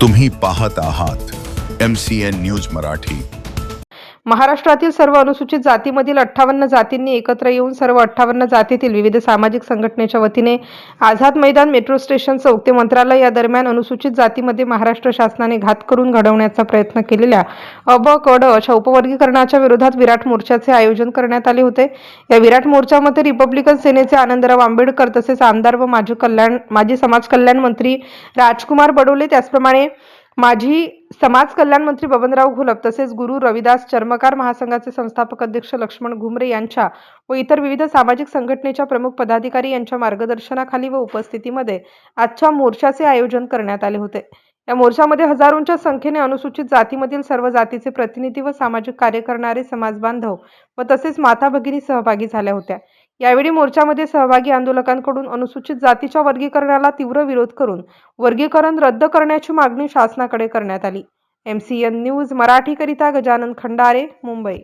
तुम्ही पाहत आहात MCN न्यूज मराठी। महाराष्ट्रातील सर्व अनुसूचित जातीमधील 58 जातींनी एकत्र येऊन सर्व 58 जातीतील विविध सामाजिक संघटनेच्या वतीने आझाद मैदान मेट्रो स्टेशन चौक ते मंत्रालय या दरम्यान अनुसूचित जातीमध्ये महाराष्ट्र शासनाने घात करून घडवण्याचा प्रयत्न केलेल्या अ, ब, क, ड अशा उपवर्गीकरणाच्या विरोधात विराट मोर्चाचे आयोजन करण्यात आले होते। या विराट मोर्चामध्ये रिपब्लिकन सेनेचे आनंदराव आंबेडकर तसेच आमदार व माजी समाज कल्याण मंत्री राजकुमार बडोले, त्याचप्रमाणे माजी समाज कल्याण मंत्री बबनराव घोलप तसेच गुरु रविदास चर्मकार महासंघाचे संस्थापक अध्यक्ष लक्ष्मण घुमरे यांच्या व इतर विविध सामाजिक संघटनेच्या प्रमुख पदाधिकारी यांच्या मार्गदर्शनाखाली व उपस्थितीमध्ये आजच्या मोर्चाचे आयोजन करण्यात आले होते। या मोर्चामध्ये हजारोंच्या संख्येने अनुसूचित जातीमधील सर्व जातीचे प्रतिनिधी व सामाजिक कार्य करणारे समाज बांधव व तसेच माता भगिनी सहभागी झाल्या होत्या। यावेळी मोर्चामध्ये सहभागी आंदोलकांकडून अनुसूचित जातीच्या वर्गीकरणाला तीव्र विरोध करून वर्गीकरण रद्द करण्याची मागणी शासनाकडे करण्यात आली। MCN न्यूज मराठीकरिता गजानन खंडारे, मुंबई।